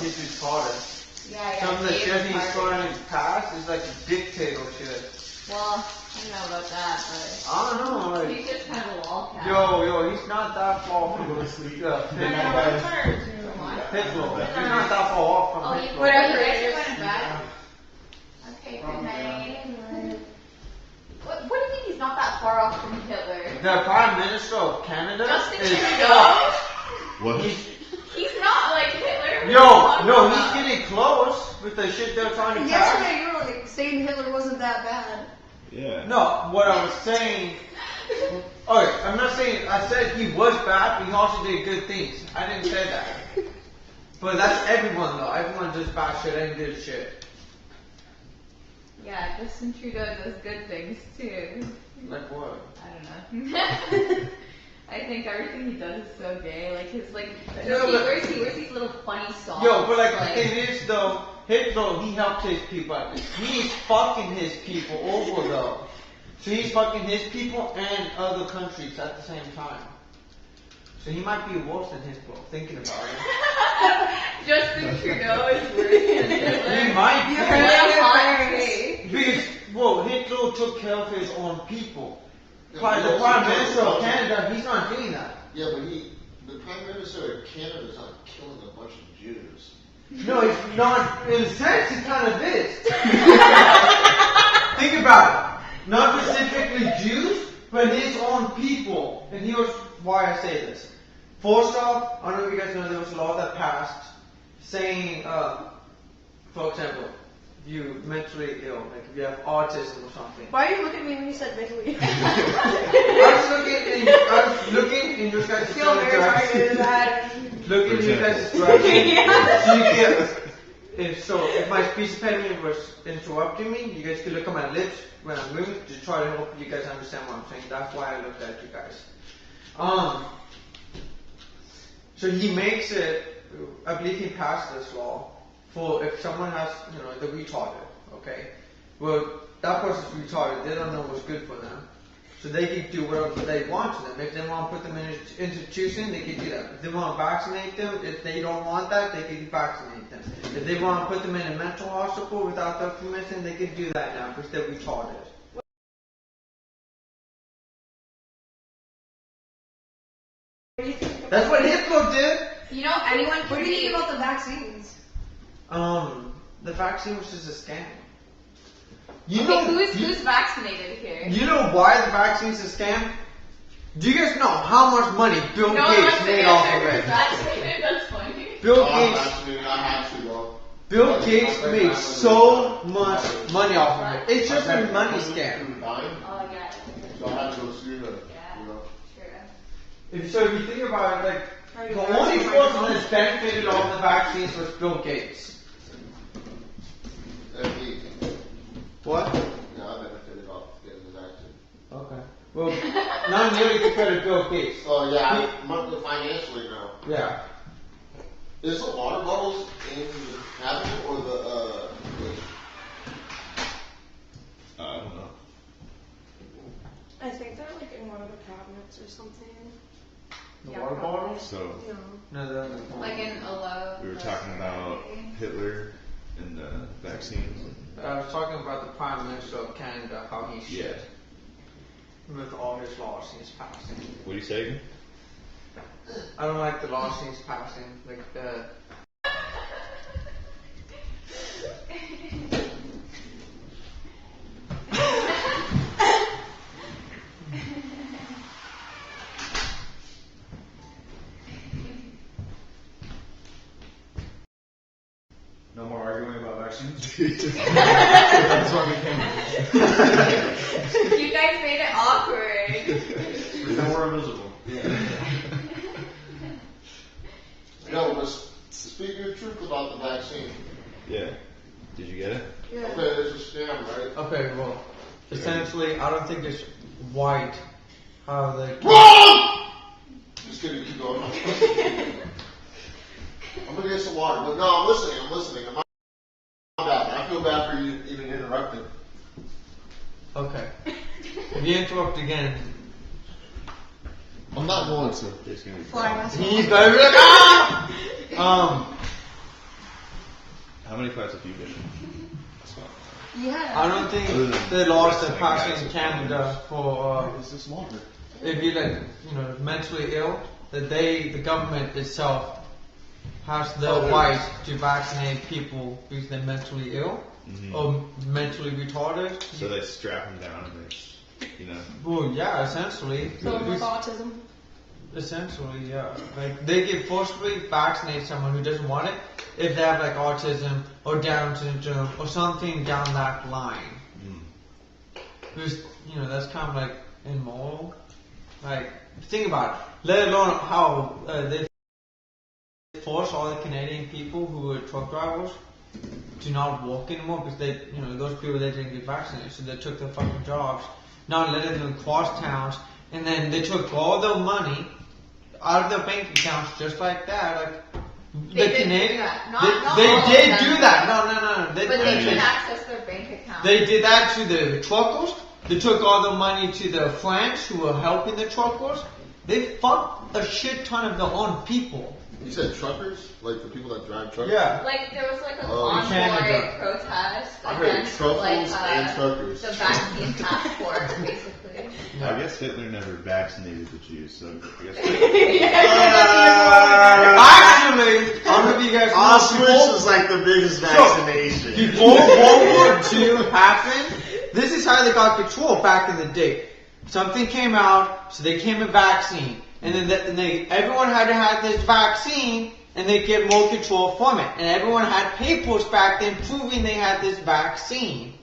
he's retarded. Yeah. Some of the shit he's throwing in his past is like dictatorship. Well, I don't know about that, but I don't know. Like, he's just kind of a lolcat. Yo, he's not that far from Hitler. He's not that far off from Hitler. Whatever. You guys are going to bed? Okay, good night. What do you mean he's not that far off from Hitler? The Prime Minister of Canada Justin is Trudeau? What? He's not like Hitler. No, he's getting close with the shit they're trying to pass. Yesterday you were like saying Hitler wasn't that bad. Yeah. No, what I was saying... Okay, I'm not saying... I said he was bad, but he also did good things. I didn't say that. But that's everyone, though. Everyone does bad shit and good shit. Yeah, Justin Trudeau does good things, too. Like what? I don't know. I think everything he does is so gay. Like his he wears these little funny songs. Yo, but the thing is though, Hitler, he helped his people out. He's fucking his people over though. So he's fucking his people and other countries at the same time. So he might be worse than Hitler, thinking about it. Justin Trudeau is worse than Hitler. He might be. Because, Because, Hitler took care of his own people. The Prime Minister of Canada, he's not doing that. Yeah, but the Prime Minister of Canada is not killing a bunch of Jews. No, he's not. In a sense, he kind of is. Think about it. Not specifically Jews, but his own people. And here's why I say this. First off, I don't know if you guys know there was a law that passed saying, for example, if you're mentally ill, like if you have autism or something. Why are you looking at me when you said mentally? I was looking in your guys' feel very targeted at looking in your guys' direction. So if my speech impediment was interrupting me, you guys could look at my lips when I'm moving to try to help you guys understand what I'm saying. That's why I looked at you guys. So he makes it, I believe he passed this law for if someone has, the retarded, okay? Well, that person's retarded, they don't know what's good for them. So they can do whatever they want to them. If they want to put them in an institution, they can do that. If they want to vaccinate them, if they don't want that, they can vaccinate them. If they want to put them in a mental hospital without their permission, they can do that now because they're retarded. That's what Hitler did. Anyone What do you think about the vaccines? The vaccine was just a scam. Who's vaccinated here? You know why the vaccine's a scam? Do you guys know how much money Bill Gates made off of it? Vaccinated? That's funny. Bill Gates made so much money off of it. It's just a money scam. Oh, yeah. So I had to go see her. So if you think about it, the only person that's benefited off the vaccines was Bill Gates. What? Yeah, I benefited off getting the vaccine. Okay. Well, not nearly compared to Bill Gates. Oh yeah, financially now. Yeah. Is the water bottles in the cabinet or the I don't know. I think they're like in one of the cabinets or something. The water bottles? So No, they're in the Like in a low. we were talking about Hitler and the vaccines. I was talking about the Prime Minister of Canada, how he's shit. With all his laws he's passing. What do you say again? I don't like the laws he's passing. Like the... No more arguing about vaccines. That's why we came. You guys made it awkward. Now we're invisible. No, but speaking the truth about the vaccine. Yeah. Did you get it? Yeah. Okay, it's a scam, right? Okay, well, essentially, I don't think it's white. How they... Wrong! Just kidding, keep going. I'm gonna get some water, but no, I'm listening. I'm not bad. I feel bad for you even interrupting. Okay. If you interrupt again, I'm not going to. There's gonna be Flying us. he's gonna be like, ah! How many fights have you been in? Yeah. I don't think they lost their passing in Canada for Is this longer? if you're like mentally ill, the government itself has the right to vaccinate people because they're mentally ill or mentally retarded. So they strap them down and they, Well, yeah, essentially. So with autism. Essentially, yeah. Like they can forcibly vaccinate someone who doesn't want it if they have like autism or Down syndrome or something down that line. Because that's kind of like immoral. Like think about it. Let alone how they force all the Canadian people who are truck drivers to not walk anymore because they, those people they didn't get vaccinated, so they took their fucking jobs, not letting them cross towns, and then they took all their money out of their bank accounts just like that. Like They the did Canadian, do that. Not all they of did them. do that. No. But they can access their bank account. They did that to the truckers. They took all the money to the friends who were helping the truckers. They fucked a shit ton of their own people. You said truckers? Like the people that drive trucks? Yeah. Like there was like a Canada. convoy protest I heard against truffles like and truckers. the vaccine passport, basically. I guess Hitler never vaccinated the Jews, so I guess. Actually, I don't know if you guys know. Auschwitz was like the biggest vaccination. Before World War II happened, this is how they got control back in the day. Something came out, so they came a vaccine. And then everyone had to have this vaccine, and they get more control from it. And everyone had papers back then proving they had this vaccine.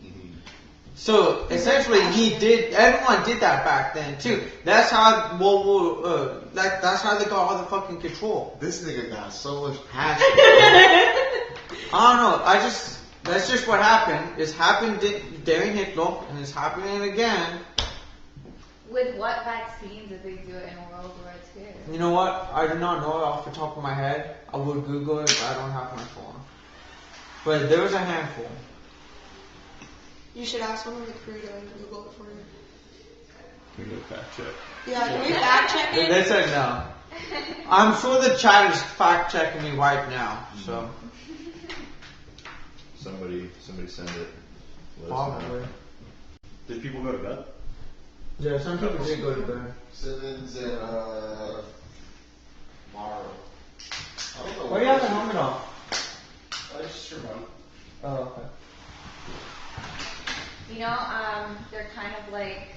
So essentially, everyone did that back then too. That's how that's how they got all the fucking control. This nigga got so much passion. I don't know. That's just what happened. It's happened during Hitler, and it's happening again. With what vaccine did they do it in World War II? You know what? I do not know it off the top of my head. I would Google it, but I don't have my phone. But there was a handful. You should ask one of the crew to Google it for you. We go fact check. Yeah, can we fact check it? They said no. I'm sure the chat is fact checking me right now. So Somebody send it. Let us know. probably. Did people go to bed? Yeah, some people did go to bed. Simmons and Morrow. I don't know. Why do you have the helmet on? I just remember. Oh, okay. They're kind of like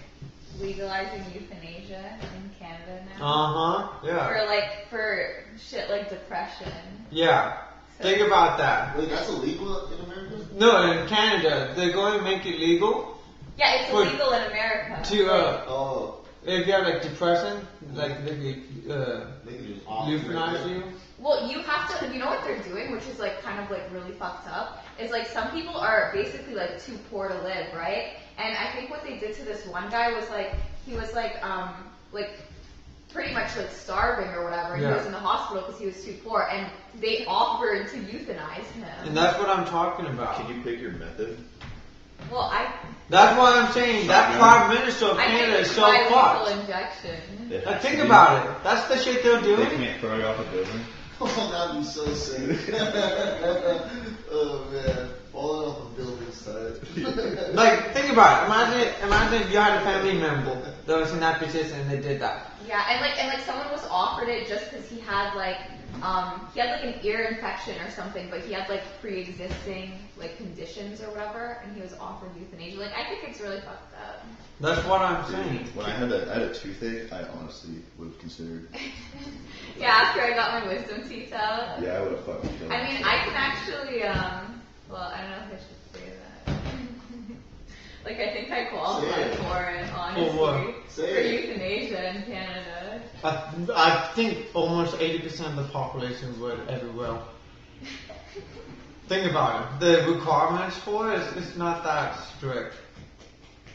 legalizing euthanasia in Canada now. Yeah. For shit like depression. Yeah. Think about that. Wait, that's illegal in America? No, in Canada, they're going to make it legal Yeah, it's For- illegal in America. to Oh, if you have like depression, like they they can just off euthanize you. Well, you have to, you know what they're doing, which is like kind of like really fucked up, is like some people are basically like too poor to live, right? And I think what they did to this one guy was like, he was like pretty much like starving or whatever. Yeah. He was in the hospital because he was too poor, and they offered to euthanize him. And that's what I'm talking about. Can you pick your method? Well, That's what I'm saying. That Shotgun. Prime Minister of I Canada think is it's so by lethal fucked. injection. It Like, has think to be- about it. That's the shit they're They doing. can't throw you off a building. Oh, that'd be so sick. Oh man, falling off a building site. Like, think about it. Imagine if you had a family member that was in that position and they did that. Yeah, and like someone was offered it just because he had like an ear infection or something, but he had like pre-existing like conditions or whatever, and he was offered euthanasia. Like, I think it's really fucked up. That's what I'm saying. When I had a toothache, I honestly would have considered. Yeah, after I got my wisdom teeth out. Yeah, I would have fucking killed. I mean, I can actually, well, I don't know if I should say that. Like, I think I qualify for it, honestly. Say For it. euthanasia in Canada. I think almost 80% of the population would ever will. Think about it. The requirements for it is not that strict.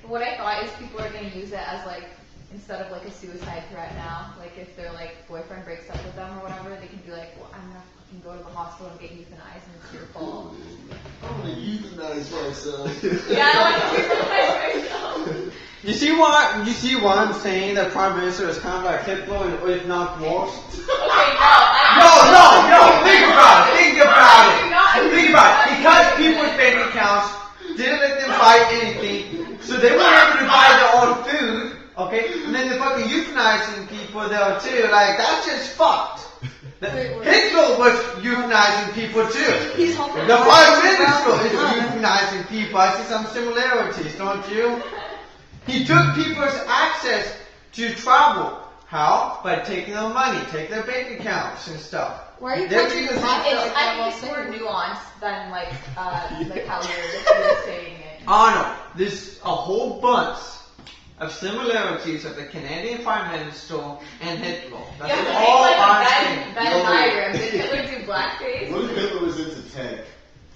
What I thought is people are going to use it as like, instead of like a suicide threat now, like if their like boyfriend breaks up with them or whatever, they can be like, well, I'm going to fucking go to the hospital and get euthanized and it's your fault. I'm gonna euthanize myself. Yeah, I want to euthanize myself. You see why I'm saying that Prime Minister is kind of like Hitler and if not worse? Okay, no. No, think about it. Think about it. Because euthanizing people too. He's helping. The Prime Minister is euthanizing people. I see some similarities, don't you? He took people's access to travel. How? By taking their money, taking their bank accounts and stuff. Why are you They're punching your using- mouth It's, like that I while think it's more singing? nuanced than like how you're saying it. Oh no, there's a whole bunch of similarities of the Canadian Prime Minister and Hitler. That's You have to all make like I'm a saying. Venn No. diagram. Did Hitler do blackface? What if Hitler was into tank?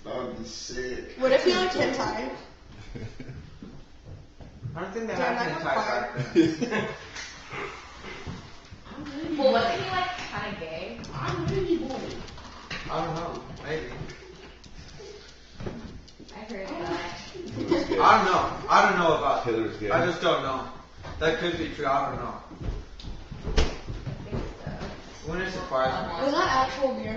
That would be sick. What if you like hentai? I don't think they Yeah, had that hentai would back then. Well, wasn't he like kind of gay? I don't know, maybe. I heard that. I don't know about Hitler's gay. I just don't know. That could be true, I don't know. I think so. Wouldn't it surprise me? Almost. Was that actual beer?